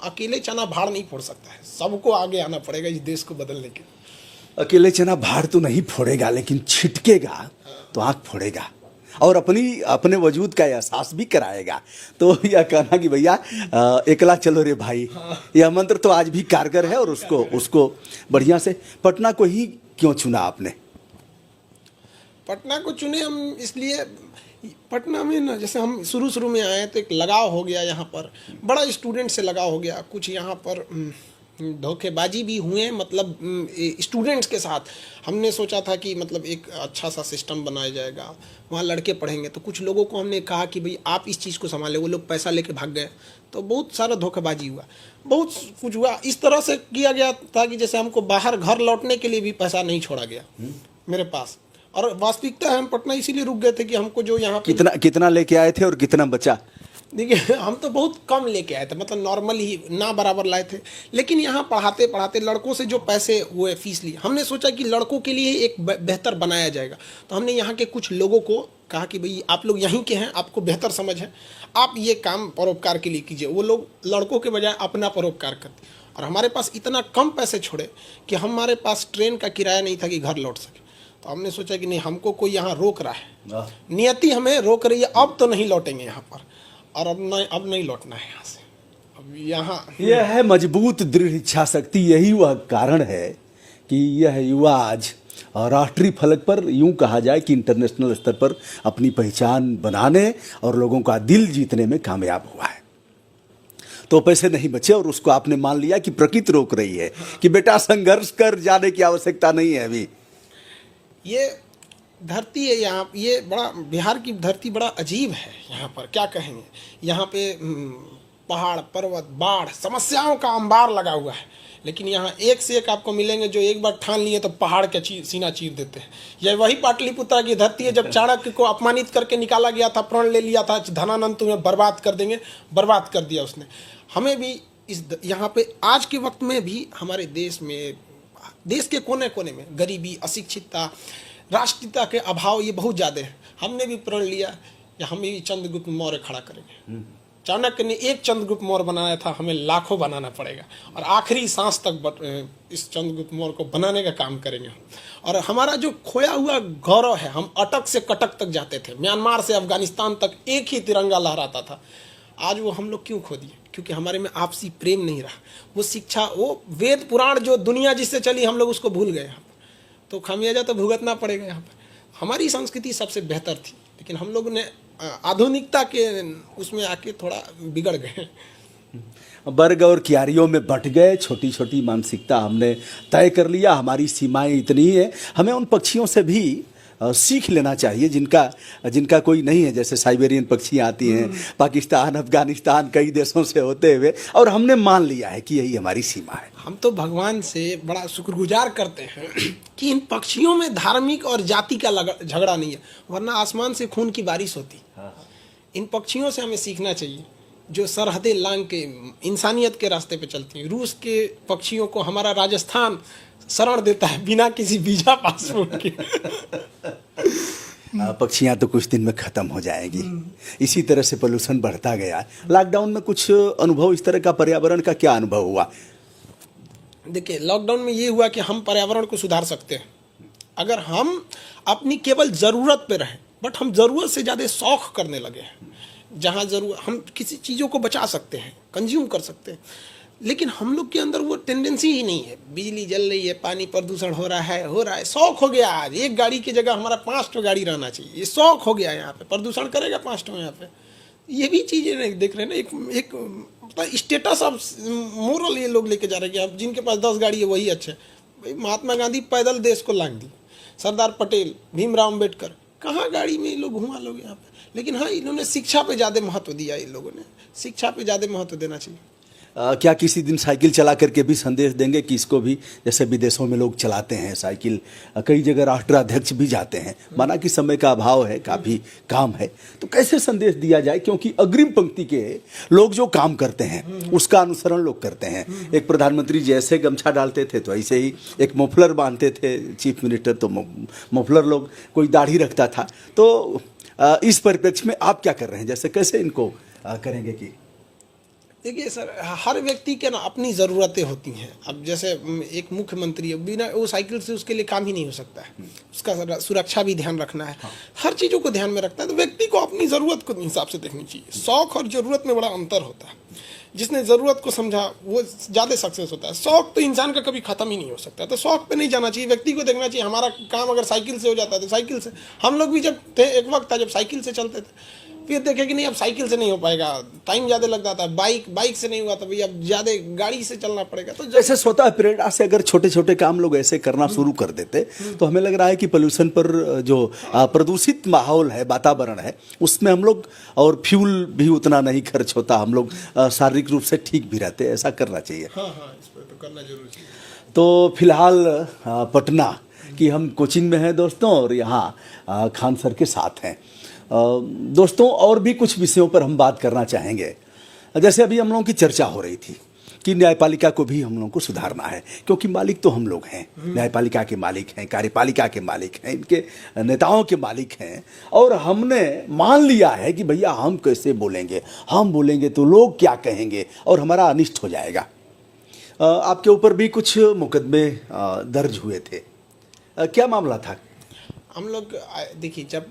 अकेले चना भाड़ नहीं फोड़ सकता है, सबको आगे आना पड़ेगा इस देश को बदलने के। अकेले चना भाड़ तो नहीं फोड़ेगा, लेकिन छिटकेगा तो आँख फोड़ेगा और अपने वजूद का एहसास भी कराएगा। तो यह कहना कि भैया एकला चलो रे भाई, यह मंत्र तो आज भी कारगर है और उसको बढ़िया से। पटना को ही क्यों चुना आपने? पटना को चुने हम इसलिए, पटना में ना जैसे हम शुरू में आए तो एक लगाव हो गया, यहाँ पर बड़ा स्टूडेंट से लगाव हो गया, कुछ यहाँ पर धोखेबाजी भी हुए, मतलब स्टूडेंट्स के साथ। हमने सोचा था कि मतलब एक अच्छा सा सिस्टम बनाया जाएगा, वहाँ लड़के पढ़ेंगे, तो कुछ लोगों को हमने कहा कि भाई आप इस चीज़ को संभालें, वो लोग पैसा लेके भाग गए, तो बहुत सारा धोखेबाजी हुआ, बहुत कुछ हुआ। इस तरह से किया गया था कि जैसे हमको बाहर घर लौटने के लिए भी पैसा नहीं छोड़ा गया मेरे पास। और वास्तविकता है हम पटना इसीलिए रुक गए थे कि हमको जो यहाँ कितना लेके आए थे और कितना बचा? देखिए हम तो बहुत कम लेके आए थे, मतलब नॉर्मल ही ना बराबर लाए थे, लेकिन यहाँ पढ़ाते पढ़ाते लड़कों से जो पैसे हुए फीस ली, हमने सोचा कि लड़कों के लिए एक बेहतर बनाया जाएगा। तो हमने यहाँ के कुछ लोगों को कहा कि भाई आप लोग यहीं के हैं, आपको बेहतर समझ है, आप ये काम परोपकार के लिए कीजिए। वो लोग लड़कों के बजाय अपना परोपकार करते, और हमारे पास इतना कम पैसे छोड़े कि हमारे पास ट्रेन का किराया नहीं था कि घर लौट सके। तो हमने सोचा कि नहीं, हमको कोई यहाँ रोक रहा है, नियति हमें रोक रही है, अब तो नहीं लौटेंगे यहाँ पर, और अब नहीं लौटना है यहाँ से। अब यहाँ यह है मजबूत दृढ़ इच्छा शक्ति, यही वह कारण है कि यह युवा आज राष्ट्रीय फलक पर, यूं कहा जाए कि इंटरनेशनल स्तर पर अपनी पहचान बनाने और लोगों का दिल जीतने में कामयाब हुआ है। तो पैसे नहीं बचे और उसको आपने मान लिया कि प्रकृति रोक रही है कि बेटा संघर्ष कर, जाने की आवश्यकता नहीं है अभी। ये धरती है यहाँ, ये बड़ा बिहार की धरती बड़ा अजीब है। यहाँ पर क्या कहेंगे, यहाँ पे पहाड़ पर्वत बाढ़ समस्याओं का अंबार लगा हुआ है, लेकिन यहाँ एक से एक आपको मिलेंगे जो एक बार ठान लिए तो पहाड़ का सीना चीर देते हैं। यह वही पाटलिपुत्रा की धरती है जब चाणक्य को अपमानित करके निकाला गया था, प्रण ले लिया था, धनानंद तुम्हें बर्बाद कर देंगे, बर्बाद कर दिया उसने। हमें भी इस यहाँ पे आज के वक्त में भी हमारे देश में, देश के कोने कोने में गरीबी, अशिक्षितता, राष्ट्रीयता के अभाव ये बहुत ज़्यादा है। हमने भी प्रण लिया कि हम भी चंद्रगुप्त मौर्य खड़ा करेंगे। चाणक्य ने एक चंद्रगुप्त मौर्य बनाया था, हमें लाखों बनाना पड़ेगा, और आखिरी सांस तक इस चंद्रगुप्त मौर्य को बनाने का काम करेंगे हम। और हमारा जो खोया हुआ गौरव है, हम अटक से कटक तक जाते थे, म्यांमार से अफगानिस्तान तक एक ही तिरंगा लहराता था, आज वो हम लोग क्यों खो दिए? क्योंकि हमारे में आपसी प्रेम नहीं रहा, वो शिक्षा, वो वेद पुराण जो दुनिया जिससे चली, हम लोग उसको भूल गए। यहाँ पर तो खामियाजा तो भुगतना पड़ेगा। यहाँ पर हमारी संस्कृति सबसे बेहतर थी, लेकिन हम लोग ने आधुनिकता के उसमें आके थोड़ा बिगड़ गए, वर्ग और क्यारियों में बट गए। छोटी छोटी मानसिकता हमने तय कर लिया, हमारी सीमाएं इतनी ही है। हमें उन पक्षियों से भी सीख लेना चाहिए जिनका कोई नहीं है, जैसे साइबेरियन पक्षियाँ आती हैं पाकिस्तान, अफगानिस्तान, कई देशों से होते हुए, और हमने मान लिया है कि यही हमारी सीमा है। हम तो भगवान से बड़ा शुक्रगुजार करते हैं कि इन पक्षियों में धार्मिक और जाति का झगड़ा नहीं है, वरना आसमान से खून की बारिश होती। इन पक्षियों से हमें सीखना चाहिए जो सरहदें लांग के इंसानियत के रास्ते पे चलती हैं। रूस के पक्षियों को हमारा राजस्थान शरण देता है बिना किसी वीजा पासपोर्ट के। पक्षियाँ तो कुछ दिन में ख़त्म हो जाएंगी। इसी तरह से पोल्यूशन बढ़ता गया। लॉकडाउन में कुछ अनुभव इस तरह का, पर्यावरण का क्या अनुभव हुआ? देखिए, लॉकडाउन में ये हुआ कि हम पर्यावरण को सुधार सकते हैं अगर हम अपनी केवल ज़रूरत पे रहें, बट हम ज़रूरत से ज़्यादा शौक करने लगे हैं। जहाँ ज़रूर हम किसी चीज़ों को बचा सकते हैं, कंज्यूम कर सकते हैं, लेकिन हम लोग के अंदर वो टेंडेंसी ही नहीं है। बिजली जल रही है, पानी प्रदूषण हो रहा है, शौक हो गया। आज एक गाड़ी की जगह हमारा 5 गाड़ी रहना चाहिए, ये शौक हो गया। यहाँ पे प्रदूषण करेगा 5 यहाँ पे, ये भी चीज़ें नहीं देख रहे हैं ना। एक स्टेटस ऑफ मोरल ये लोग लेके जा रहे हैं कि जिनके पास 10 गाड़ी है वही अच्छे। भाई महात्मा गांधी पैदल देश को लांग दी, सरदार पटेल, भीमराव अम्बेडकर, कहाँ गाड़ी में ये लोग घुमा लोग यहाँ पे। लेकिन हाँ, इन्होंने शिक्षा पे ज़्यादा महत्व दिया, इन लोगों ने शिक्षा पे ज़्यादा महत्व देना चाहिए। क्या किसी दिन साइकिल चला करके भी संदेश देंगे कि इसको भी, जैसे विदेशों में लोग चलाते हैं साइकिल, कई जगह राष्ट्राध्यक्ष भी जाते हैं, माना कि समय का अभाव है, काफ़ी काम है, तो कैसे संदेश दिया जाए? क्योंकि अग्रिम पंक्ति के लोग जो काम करते हैं उसका अनुसरण लोग करते हैं। एक प्रधानमंत्री जैसे गमछा डालते थे तो ऐसे ही एक मफलर बांधते थे, चीफ मिनिस्टर तो मफलर, लोग कोई दाढ़ी रखता था। तो इस परिप्रेक्ष्य में आप क्या कर रहे हैं, जैसे कैसे इनको करेंगे कि देखिए सर, हर व्यक्ति के ना अपनी ज़रूरतें होती हैं। अब जैसे एक मुख्यमंत्री है, बिना वो साइकिल से उसके लिए काम ही नहीं हो सकता है, उसका सुरक्षा भी ध्यान रखना है, हर चीज़ों को ध्यान में रखना है। तो व्यक्ति को अपनी ज़रूरत को हिसाब से देखनी चाहिए। शौक़ और ज़रूरत में बड़ा अंतर होता है। जिसने ज़रूरत को समझा वो ज़्यादा सक्सेस होता है। शौक़ तो इंसान का कभी ख़त्म ही नहीं हो सकता, तो शौक़ पे नहीं जाना चाहिए। व्यक्ति को देखना चाहिए हमारा काम अगर साइकिल से हो जाता है तो साइकिल से। हम लोग भी जब थे, एक वक्त था जब साइकिल से चलते थे, फिर देखे कि नहीं अब साइकिल से नहीं हो पाएगा, टाइम ज़्यादा लग जाता है, बाइक से नहीं हुआ तो भैया अब ज़्यादा गाड़ी से चलना पड़ेगा। तो जैसे स्वतः प्रेरणा से अगर छोटे छोटे काम लोग ऐसे करना शुरू कर देते तो हमें लग रहा है कि पोल्यूशन पर जो प्रदूषित माहौल है, वातावरण है, उसमें हम लोग, और फ्यूल भी उतना नहीं खर्च होता, हम लोग शारीरिक रूप से ठीक भी रहते। ऐसा करना चाहिए। हाँ, इस पर तो करना जरूर चाहिए। तो फिलहाल पटना की हम कोचिंग में हैं दोस्तों, और यहाँ खान सर के साथ हैं। दोस्तों, और भी कुछ विषयों पर हम बात करना चाहेंगे। जैसे अभी हम लोगों की चर्चा हो रही थी कि न्यायपालिका को भी हम लोगों को सुधारना है, क्योंकि मालिक तो हम लोग हैं। न्यायपालिका के मालिक हैं, कार्यपालिका के मालिक हैं, इनके नेताओं के मालिक हैं, और हमने मान लिया है कि भैया हम कैसे बोलेंगे, हम बोलेंगे तो लोग क्या कहेंगे और हमारा अनिष्ट हो जाएगा। आपके ऊपर भी कुछ मुकदमे दर्ज हुए थे, क्या मामला था? हम लोग देखिए, जब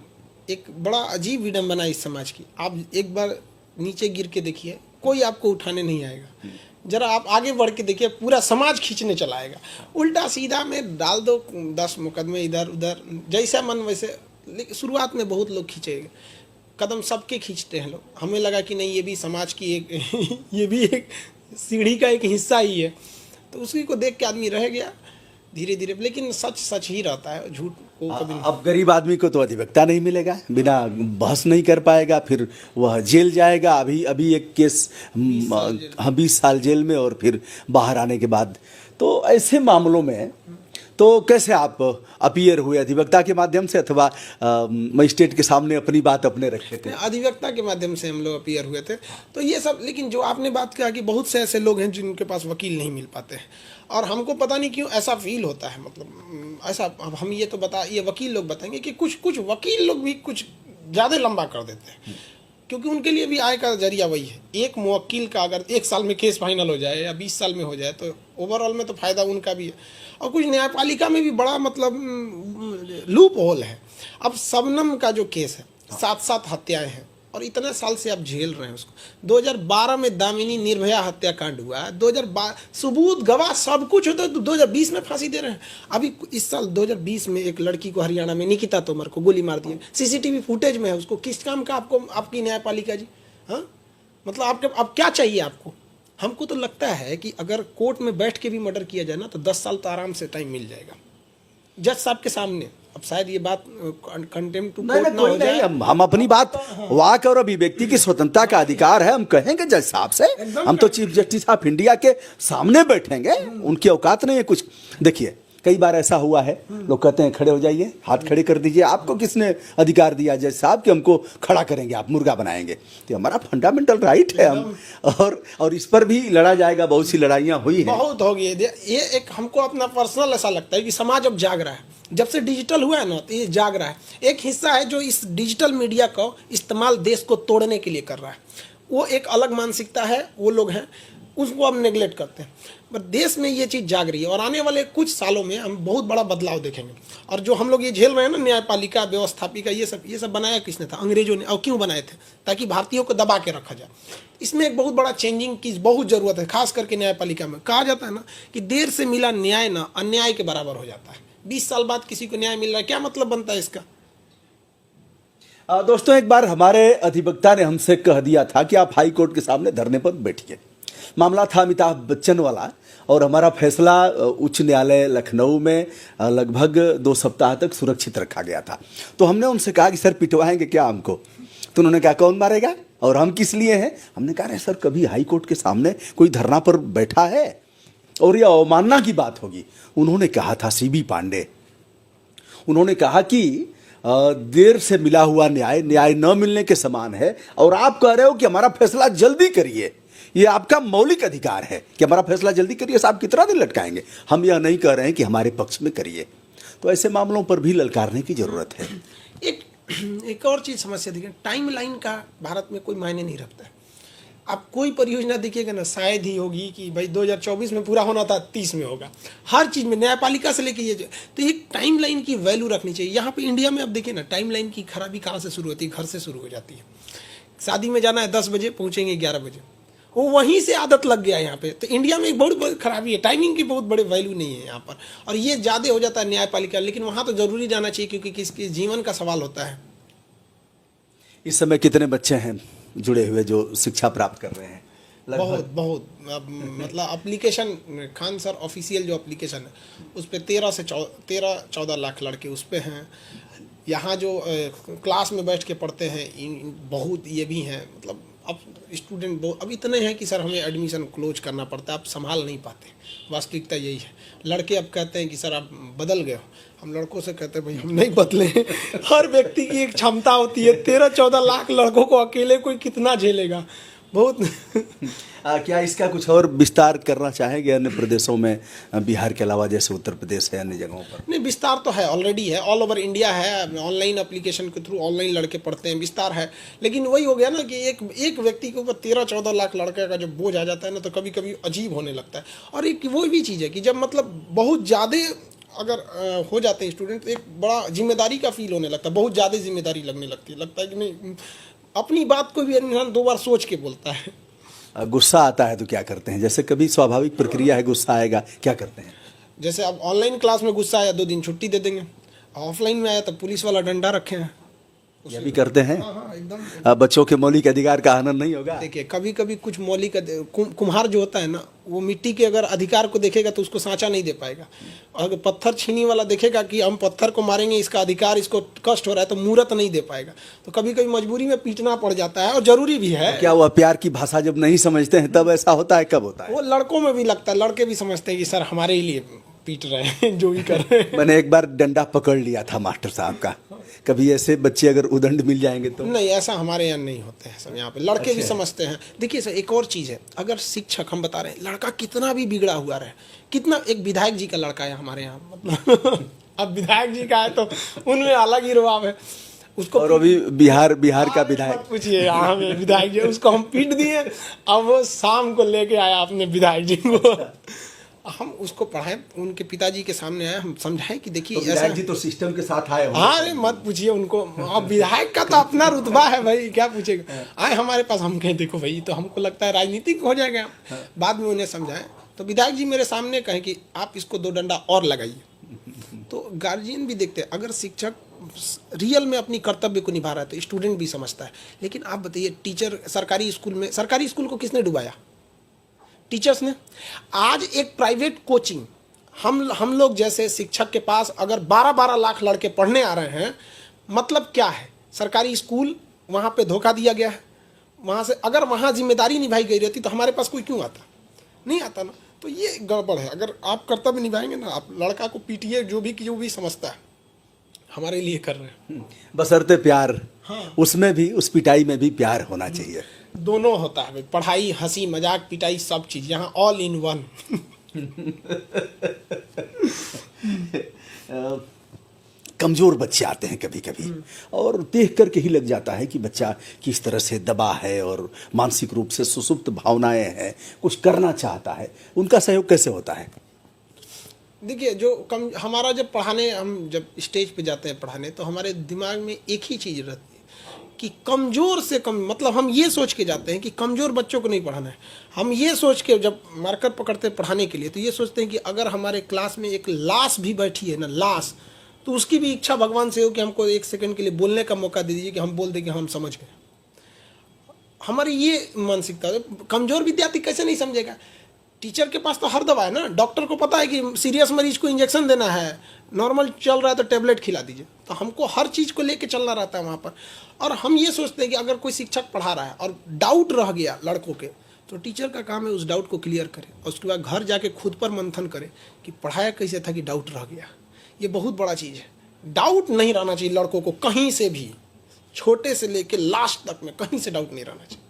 एक बड़ा अजीब विडंबना इस समाज की, आप एक बार नीचे गिर के देखिए, कोई आपको उठाने नहीं आएगा। जरा आप आगे बढ़ के देखिए, पूरा समाज खींचने चला आएगा। उल्टा सीधा में डाल दो 10 मुकदमे इधर उधर, जैसा मन वैसे। लेकिन शुरुआत में बहुत लोग खींचेंगे कदम, सबके खींचते हैं लोग। हमें लगा कि नहीं, ये भी समाज की एक ये भी एक सीढ़ी का एक हिस्सा ही है, तो उसी को देख के आदमी रह गया धीरे धीरे। लेकिन सच ही रहता है, झूठ को कभी नहीं। अब गरीब आदमी को तो अधिवक्ता नहीं मिलेगा, बिना बहस नहीं कर पाएगा, फिर वह जेल जाएगा। अभी एक केस 20 साल जेल में, और फिर बाहर आने के बाद। तो ऐसे मामलों में तो कैसे आप अपीयर हुए? अधिवक्ता के माध्यम से, अथवा मजिस्ट्रेट के सामने अपनी बात अपने रखे थे? अधिवक्ता के माध्यम से हम लोग अपीयर हुए थे। तो ये सब, लेकिन जो आपने बात किया कि बहुत से ऐसे लोग हैं जिनके पास वकील नहीं मिल पाते हैं, और हमको पता नहीं क्यों ऐसा फील होता है। मतलब ऐसा, अब हम ये तो ये वकील लोग बताएंगे कि कुछ वकील लोग भी कुछ ज़्यादा लंबा कर देते हैं, क्योंकि उनके लिए भी आय का जरिया वही है। एक मुवक्किल का अगर 1 साल में केस फाइनल हो जाए या 20 साल में हो जाए, तो ओवरऑल में तो फ़ायदा उनका भी है। और कुछ न्यायपालिका में भी बड़ा मतलब लूप होल है। अब शबनम का जो केस है, 7 हत्याएं हैं, और इतने साल से आप झेल रहे हैं उसको। 2012 में दामिनी निर्भया हत्याकांड हुआ है, 2012 सबूत गवाह सब कुछ होता है, तो 2020 में फांसी दे रहे हैं। अभी इस साल 2020 में एक लड़की को हरियाणा में, निकिता तोमर को गोली मार दी, सीसीटीवी फुटेज में है। उसको किस काम का आपको आपकी न्यायपालिका जी? हाँ, मतलब आपके अब क्या चाहिए आपको? हमको तो लगता है कि अगर कोर्ट में बैठ के भी मर्डर किया जाए ना, तो 10 साल तो आराम से टाइम मिल जाएगा जज साहब के सामने। अब शायद ये बात कंटेम्प्ट टू कोर्ट ना हो जाए। हम अपनी बात, वाक और अभिव्यक्ति की स्वतंत्रता का अधिकार है, हम कहेंगे जज साहब से। हम तो चीफ जस्टिस ऑफ इंडिया के सामने बैठेंगे, उनकी औकात नहीं है कुछ। देखिए, कई बार ऐसा हुआ है, लोग कहते हैं खड़े हो जाइए, हाथ खड़े कर दीजिए। आपको किसने अधिकार दिया जज साहब कि हमको खड़ा करेंगे, आप मुर्गा बनाएंगे? तो हमारा फंडामेंटल राइट है। हम और इस पर भी लड़ा जाएगा। बहुत सी लड़ाइयाँ हुई हैं, बहुत होगी। ये एक हमको अपना पर्सनल ऐसा लगता है कि समाज अब जाग रहा है। जब से डिजिटल हुआ है ना, तो ये जाग रहा है। एक हिस्सा है जो इस डिजिटल मीडिया को इस्तेमाल देश को तोड़ने के लिए कर रहा है। वो एक अलग मानसिकता है, वो लोग हैं, उसको हम नेगलेक्ट करते हैं। पर देश में ये चीज़ जाग रही है, और आने वाले कुछ सालों में हम बहुत बड़ा बदलाव देखेंगे। और जो हम लोग ये झेल रहे हैं ना, न्यायपालिका, व्यवस्थापिका, ये सब बनाया किसने था? अंग्रेजों ने। और क्यों बनाए थे? ताकि भारतीयों को दबा के रखा जाए। इसमें एक बहुत बड़ा चेंजिंग की बहुत ज़रूरत है, खास करके न्यायपालिका में। कहा जाता है ना कि देर से मिला न्याय ना अन्याय के बराबर हो जाता है। 20 साल बाद किसी को न्याय मिल रहा है, क्या मतलब बनता है इसका? दोस्तों, एक बार हमारे अधिवक्ता ने हमसे कह दिया था कि आप हाई कोर्ट के सामने धरने पर बैठिए। मामला था अमिताभ बच्चन वाला, और हमारा फैसला उच्च न्यायालय लखनऊ में लगभग 2 सप्ताह तक सुरक्षित रखा गया था। तो हमने उनसे कहा कि सर पिटवाएंगे क्या हमको? तो उन्होंने कहा कौन मारेगा और हम किस लिए हैं? हमने कहा अरे सर, कभी हाई कोर्ट के सामने कोई धरना पर बैठा है और यह अवमानना की बात होगी। उन्होंने कहा था सीबी पांडे, उन्होंने कहा कि देर से मिला हुआ न्याय न मिलने के समान है, और आप कह रहे हो कि हमारा फैसला जल्दी करिए। ये आपका मौलिक अधिकार है कि हमारा फैसला जल्दी करिए। साहब कितना दिन लटकाएंगे? हम यह नहीं कह रहे हैं कि हमारे पक्ष में करिए। तो ऐसे मामलों पर भी ललकारने की जरूरत है। एक और चीज़ समस्या देखिए, टाइम लाइन का भारत में कोई मायने नहीं रखता है। आप कोई परियोजना देखिएगा ना, शायद ही होगी कि भाई 2024 में पूरा होना था 30 में होगा। हर चीज़ में न्यायपालिका से लेके ये तो एक टाइम लाइन की वैल्यू रखनी चाहिए। यहाँ पे इंडिया में अब देखिए ना, टाइम लाइन की खराबी कहाँ से शुरू होती है? घर से शुरू हो जाती है। शादी में जाना है 10 बजे, पहुँचेंगे 11 बजे, वो वहीं से आदत लग गया यहाँ पे। तो इंडिया में एक बहुत बड़ी खराबी है, टाइमिंग की बहुत बड़े वैल्यू नहीं है यहाँ पर, और ये ज़्यादा हो जाता है न्यायपालिका। लेकिन वहाँ तो ज़रूरी जाना चाहिए, क्योंकि किसके जीवन का सवाल होता है। इस समय कितने बच्चे हैं जुड़े हुए जो शिक्षा प्राप्त कर रहे हैं? बहुत बहुत मतलब एप्लीकेशन, खान सर ऑफिशियल जो एप्लीकेशन है उस पर 13-14 लाख लड़के उस पर हैं। यहाँ जो क्लास में बैठ के पढ़ते हैं बहुत ये भी हैं। मतलब अब स्टूडेंट बहुत अब इतने हैं कि सर हमें एडमिशन क्लोज करना पड़ता है, आप संभाल नहीं पाते। वास्तविकता यही है। लड़के अब कहते हैं कि सर आप बदल गए हो। हम लड़कों से कहते हैं भाई हम नहीं बदले। हर व्यक्ति की एक क्षमता होती है। 13-14 लाख लड़कों को अकेले कोई कितना झेलेगा? बहुत क्या इसका कुछ और विस्तार करना चाहेंगे अन्य प्रदेशों में, बिहार के अलावा, जैसे उत्तर प्रदेश है, अन्य जगहों पर? नहीं, विस्तार तो है, ऑलरेडी है, ऑल ओवर इंडिया है। ऑनलाइन एप्लीकेशन के थ्रू ऑनलाइन लड़के पढ़ते हैं, विस्तार है। लेकिन वही हो गया ना कि एक व्यक्ति के ऊपर 13-14 लाख लड़के का जब बोझ आ जाता है ना, तो कभी कभी अजीब होने लगता है। और एक वो भी चीज़ है कि जब मतलब बहुत ज़्यादा अगर हो जाते हैं स्टूडेंट, तो एक बड़ा जिम्मेदारी का फील होने लगता है, बहुत ज़्यादा जिम्मेदारी लगने लगती है। लगता है कि नहीं, अपनी बात को भी इंसान 2 बार सोच के बोलता है। गुस्सा आता है तो क्या करते हैं? जैसे कभी स्वाभाविक प्रक्रिया है, गुस्सा आएगा, क्या करते हैं? जैसे अब ऑनलाइन क्लास में गुस्सा आया, 2 दिन छुट्टी दे देंगे। ऑफलाइन में आया तो पुलिस वाला डंडा रखे हैं, ये भी करते हैं। हाँ एकदम। बच्चों के मौलिक अधिकार का हनन नहीं होगा? देखिए, कभी कभी कुछ मौलिक कुम्हार जो होता है ना, वो मिट्टी के अगर अधिकार को देखेगा तो उसको सांचा नहीं दे पाएगा। अगर पत्थर छीनी वाला देखेगा कि हम पत्थर को मारेंगे, इसका अधिकार, इसको कष्ट हो रहा है, तो मूर्त नहीं दे पाएगा। तो कभी कभी मजबूरी में पीटना पड़ जाता है, और जरूरी भी है। क्या वह प्यार की भाषा जब नहीं समझते हैं तब ऐसा होता है? कब होता है? वो लड़कों में भी लगता है, लड़के भी समझते हैं कि सर हमारे लिए पीट रहे हैं, जो भी कर रहे हैं। मैंने एक बार डंडा पकड़ लिया था मास्टर साहब का। कभी ऐसे बच्चे अगर उदंड मिल जाएंगे तो? नहीं, ऐसा हमारे यहाँ नहीं होते हैं सब। यहाँ पे लड़के भी समझते हैं। देखिए सर, एक और चीज़ है, अगर शिक्षक, हम बता रहे हैं, लड़का कितना भी बिगड़ा हुआ रहे, कितना, एक विधायक जी का लड़का है हमारे यहाँ, मतलब अब विधायक जी का है तो उनमें अलग ही रुआब है उसको। और अभी बिहार का विधायक, पूछिए, हाँ विधायक जी, उसको हम पीट दिए। अब वो शाम को लेके आया अपने विधायक जी को। हम उसको पढ़ाए, उनके पिताजी के सामने आए, हम समझाएं कि देखिए तो विधायक जी तो सिस्टम के साथ आए हो। हाँ, अरे मत पूछिए उनको। अब विधायक का तो अपना रुतबा है भाई, क्या पूछेगा। आए हमारे पास, हम कहें देखो भाई, तो हमको लगता है राजनीतिक हो जाएगा। बाद में उन्हें समझाएं तो विधायक जी मेरे सामने कहें कि आप इसको 2 डंडा और लगाइए। तो गार्जियन भी देखते हैं, अगर शिक्षक रियल में अपनी कर्तव्य को निभा रहा है तो स्टूडेंट भी समझता है। लेकिन आप बताइए, टीचर सरकारी स्कूल में, सरकारी स्कूल को किसने डुबाया? टीचर्स ने। आज एक प्राइवेट कोचिंग, हम लोग जैसे शिक्षक के पास अगर 12-12 लाख लड़के पढ़ने आ रहे हैं, मतलब क्या है? सरकारी स्कूल, वहाँ पे धोखा दिया गया है। वहाँ से अगर वहाँ जिम्मेदारी निभाई गई रहती तो हमारे पास कोई क्यों आता? नहीं आता ना। तो ये गड़बड़ है। अगर आप कर्तव्य निभाएंगे ना, आप लड़का को पीटिए, जो भी समझता है हमारे लिए कर रहे हैं, बशर्ते प्यार। हाँ। उसमें भी, उस पिटाई में भी प्यार होना चाहिए। दोनों होता है, पढ़ाई, हंसी मजाक, पिटाई, सब चीज़ यहाँ ऑल इन वन। कमज़ोर बच्चे आते हैं कभी कभी, और देख करके ही लग जाता है कि बच्चा किस तरह से दबा है और मानसिक रूप से सुसुप्त भावनाएं हैं, कुछ करना चाहता है। उनका सहयोग कैसे होता है? देखिए, हमारा जब पढ़ाने, हम जब स्टेज पे जाते हैं पढ़ाने, तो हमारे दिमाग में एक ही चीज़ रहती है कि कमज़ोर से कम, मतलब हम ये सोच के जाते हैं कि कमज़ोर बच्चों को नहीं पढ़ाना है। हम ये सोच के जब मार्कर पकड़ते हैं पढ़ाने के लिए, तो ये सोचते हैं कि अगर हमारे क्लास में एक लाश भी बैठी है ना, लाश, तो उसकी भी इच्छा भगवान से हो कि हमको 1 सेकंड के लिए बोलने का मौका दे दीजिए, कि हम बोल दें कि हम समझ गए। हमारी ये मानसिकता है। कमज़ोर विद्यार्थी कैसे नहीं समझेगा? टीचर के पास तो हर दवा है ना, डॉक्टर को पता है कि सीरियस मरीज को इंजेक्शन देना है, नॉर्मल चल रहा है तो टेबलेट खिला दीजिए। तो हमको हर चीज़ को लेके चलना रहता है वहाँ पर। और हम ये सोचते हैं कि अगर कोई शिक्षक पढ़ा रहा है और डाउट रह गया लड़कों के, तो टीचर का काम है उस डाउट को क्लियर करे, और उसके बाद घर जाके खुद पर मंथन करे कि पढ़ाया कैसे था कि डाउट रह गया। ये बहुत बड़ा चीज़ है। डाउट नहीं रहना चाहिए लड़कों को, कहीं से भी, छोटे से लेके लास्ट तक में कहीं से डाउट नहीं रहना चाहिए।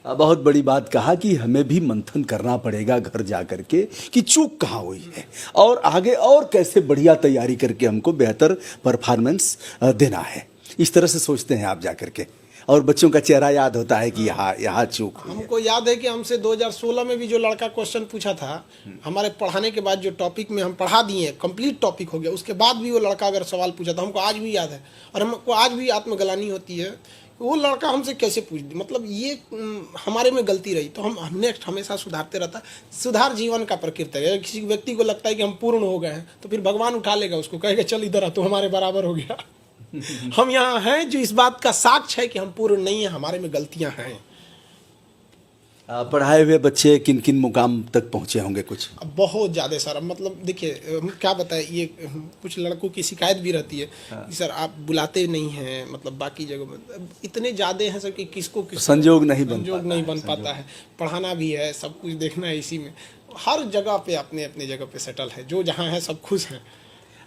बहुत बड़ी बात कहा कि हमें भी मंथन करना पड़ेगा घर जा करके कि चूक कहाँ हुई है, और आगे और कैसे बढ़िया तैयारी करके हमको बेहतर परफॉर्मेंस देना है। इस तरह से सोचते हैं आप जा करके, और बच्चों का चेहरा याद होता है कि यहाँ चूक हुई है। हमको याद है कि हमसे 2016 में भी जो लड़का क्वेश्चन पूछा था, हमारे पढ़ाने के बाद जो टॉपिक में हम पढ़ा दिए, कंप्लीट टॉपिक हो गया, उसके बाद भी वो लड़का अगर सवाल पूछा था, हमको आज भी याद है। और हमको आज भी आत्मग्लानि होती है, वो लड़का हमसे कैसे पूछ दी, मतलब ये हमारे में गलती रही। तो हम नेक्स्ट हमेशा सुधारते रहता। सुधार जीवन का प्रकृति है। किसी व्यक्ति को लगता है कि हम पूर्ण हो गए हैं, तो फिर भगवान उठा लेगा उसको, कहेगा चल इधर आ, तो हमारे बराबर हो गया। हम यहाँ हैं जो इस बात का साक्ष्य है कि हम पूर्ण नहीं है, हमारे में गलतियां हैं। पढ़ाए हुए बच्चे किन किन मुकाम तक पहुँचे होंगे कुछ? अब बहुत ज़्यादा सर, मतलब देखिए हम क्या बताएं, ये कुछ लड़कों की शिकायत भी रहती है कि सर आप बुलाते नहीं हैं, मतलब बाकी जगह में इतने ज़्यादा हैं सर कि किसको संजोग नहीं बन पाता है। पढ़ाना भी है, सब कुछ देखना है, इसी में हर जगह पे अपने अपने जगह पे सेटल है, जो जहाँ है सब खुश हैं।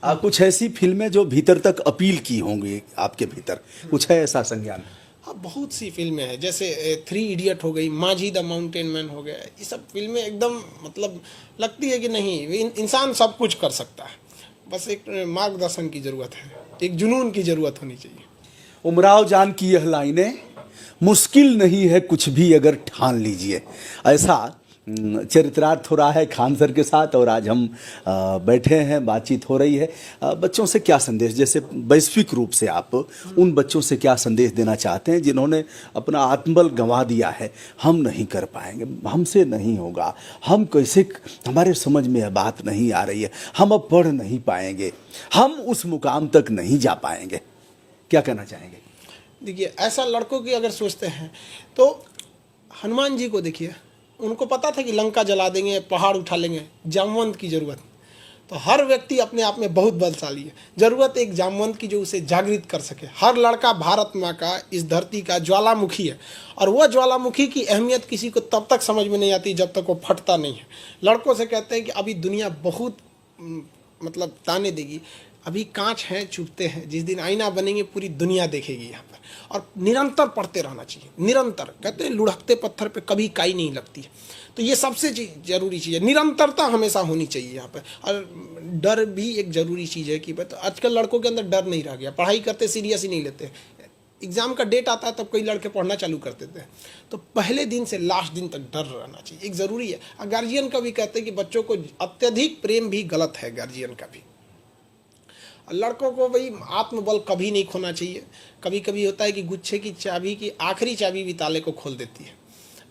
कुछ ऐसी फिल्में जो भीतर तक अपील की होंगी आपके भीतर, कुछ है ऐसा संज्ञान? हाँ, बहुत सी फिल्में हैं, जैसे 3 इडियट हो गई, माझी द माउंटेन मैन हो गया। ये सब फिल्में एकदम मतलब लगती है कि नहीं, इंसान सब कुछ कर सकता है, बस एक मार्गदर्शन की ज़रूरत है, एक जुनून की ज़रूरत होनी चाहिए। उमराव जान की यह लाइनें, मुश्किल नहीं है कुछ भी अगर ठान लीजिए, ऐसा चरित्रार्थ हो रहा है खान सर के साथ। और आज हम बैठे हैं, बातचीत हो रही है। बच्चों से क्या संदेश, जैसे वैश्विक रूप से आप उन बच्चों से क्या संदेश देना चाहते हैं जिन्होंने अपना आत्मबल गंवा दिया है? हम नहीं कर पाएंगे, हमसे नहीं होगा, हम कैसे, हमारे समझ में यह बात नहीं आ रही है, हम अब पढ़ नहीं पाएंगे, हम उस मुकाम तक नहीं जा पाएंगे, क्या कहना चाहेंगे? देखिए, ऐसा लड़कों की अगर सोचते हैं तो हनुमान जी को देखिए, उनको पता था कि लंका जला देंगे, पहाड़ उठा लेंगे, जामवंत की ज़रूरत। तो हर व्यक्ति अपने आप में बहुत बलशाली है, ज़रूरत एक जामवंत की जो उसे जागृत कर सके। हर लड़का भारत माँ का, इस धरती का ज्वालामुखी है, और वह ज्वालामुखी की अहमियत किसी को तब तक समझ में नहीं आती जब तक वो फटता नहीं है। लड़कों से कहते हैं कि अभी दुनिया बहुत मतलब ताने देगी, अभी कांच हैं, चुभते हैं, जिस दिन आईना बनेंगे पूरी दुनिया देखेगी यहाँ पर। और निरंतर पढ़ते रहना चाहिए, निरंतर, कहते हैं लुढ़कते पत्थर पे कभी काई नहीं लगती है। तो ये सबसे जरूरी चीज़ है, निरंतरता हमेशा होनी चाहिए यहाँ पर। और डर भी एक ज़रूरी चीज़ है कि तो आजकल लड़कों के अंदर डर नहीं रह गया, पढ़ाई करते सीरियस ही नहीं लेते। एग्ज़ाम का डेट आता है तब कई लड़के पढ़ना चालू कर देते हैं। तो पहले दिन से लास्ट दिन तक डर रहना चाहिए, एक ज़रूरी है। और गार्जियन का भी कहते हैं कि बच्चों को अत्यधिक प्रेम भी गलत है, गार्जियन का भी। लड़कों को भाई आत्मबल कभी नहीं खोना चाहिए। कभी कभी होता है कि गुच्छे की चाबी की आखिरी चाबी भी ताले को खोल देती है।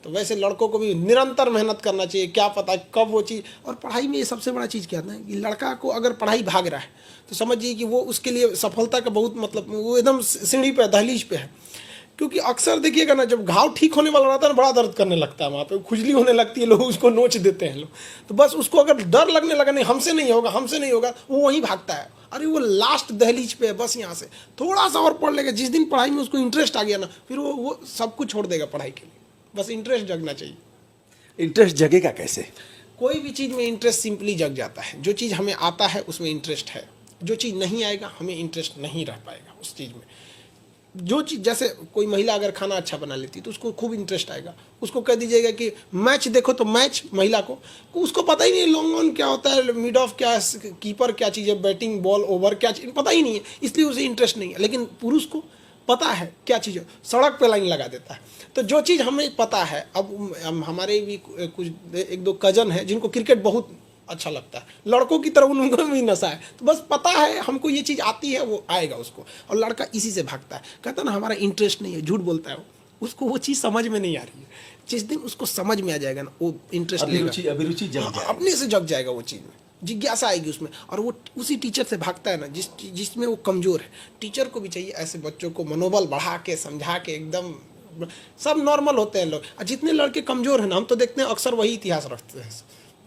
तो वैसे लड़कों को भी निरंतर मेहनत करना चाहिए, क्या पता कब वो चीज़। और पढ़ाई में ये सबसे बड़ा चीज़ क्या है कि लड़का को अगर पढ़ाई भाग रहा है तो समझिए कि वो उसके लिए सफलता का बहुत मतलब वो एकदम सीढ़ी पे, दहलीज पे है। क्योंकि अक्सर देखिएगा ना, जब घाव ठीक होने वाला रहता है ना, बड़ा दर्द करने लगता है, वहाँ पे खुजली होने लगती है, लोग उसको नोच देते हैं लोग। तो बस उसको अगर डर लगने लगा, नहीं हमसे नहीं होगा, हमसे नहीं होगा, वो वहीं भागता है। अरे वो लास्ट दहलीज पे है, बस यहाँ से थोड़ा सा और पढ़ लेगा। जिस दिन पढ़ाई में उसको इंटरेस्ट आ गया ना, फिर वो सब कुछ छोड़ देगा पढ़ाई के लिए। बस इंटरेस्ट जगना चाहिए। इंटरेस्ट जगेगा कैसे? कोई भी चीज़ में इंटरेस्ट सिंपली जग जाता है। जो चीज़ हमें आता है उसमें इंटरेस्ट है, जो चीज़ नहीं आएगा हमें इंटरेस्ट नहीं रह पाएगा उस चीज़ में। जो चीज़, जैसे कोई महिला अगर खाना अच्छा बना लेती तो उसको खूब इंटरेस्ट आएगा। उसको कह दीजिएगा कि मैच देखो, तो मैच महिला को उसको पता ही नहीं लॉन्ग ऑन क्या होता है, मिड ऑफ क्या है, कीपर क्या चीज़ है, बैटिंग बॉल ओवर क्या चीज़, पता ही नहीं है, इसलिए उसे इंटरेस्ट नहीं है। लेकिन पुरुष को पता है क्या चीज़ है, सड़क पे लाइन लगा देता है। तो जो चीज़ हमें पता है, अब हमारे भी कुछ 1-2 कजन हैं जिनको क्रिकेट बहुत अच्छा लगता है, लड़कों की तरह उनको भी नशा है। तो बस पता है हमको ये चीज़ आती है, वो आएगा उसको। और लड़का इसी से भागता है, कहता ना हमारा इंटरेस्ट नहीं है, झूठ बोलता है वो, उसको वो चीज़ समझ में नहीं आ रही है। जिस दिन उसको समझ में आ जाएगा ना, वो इंटरेस्ट लेगा, अभिरुचि जग जाएगा, अपने से जग जाएगा वो चीज़ में, जिज्ञासा आएगी उसमें। और वो उसी टीचर से भागता है ना जिसमें वो कमज़ोर है। टीचर को भी चाहिए ऐसे बच्चों को मनोबल बढ़ा के, समझा के, एकदम सब नॉर्मल होते हैं लोग। और जितने लड़के कमज़ोर हैं ना, हम तो देखते हैं अक्सर वही इतिहास रखते हैं।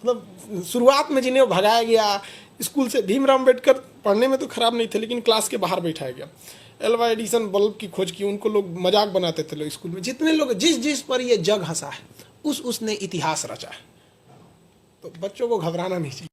मतलब शुरुआत में जिन्हें भगाया गया स्कूल से, भीमराव अम्बेडकर पढ़ने में तो खराब नहीं थे, लेकिन क्लास के बाहर बैठाया गया। एल्वा एडिसन बल्ब की खोज की, उनको लोग मजाक बनाते थे लोग स्कूल में। जितने लोग जिस पर ये जग हंसा है, उसने इतिहास रचा है। तो बच्चों को घबराना नहीं चाहिए।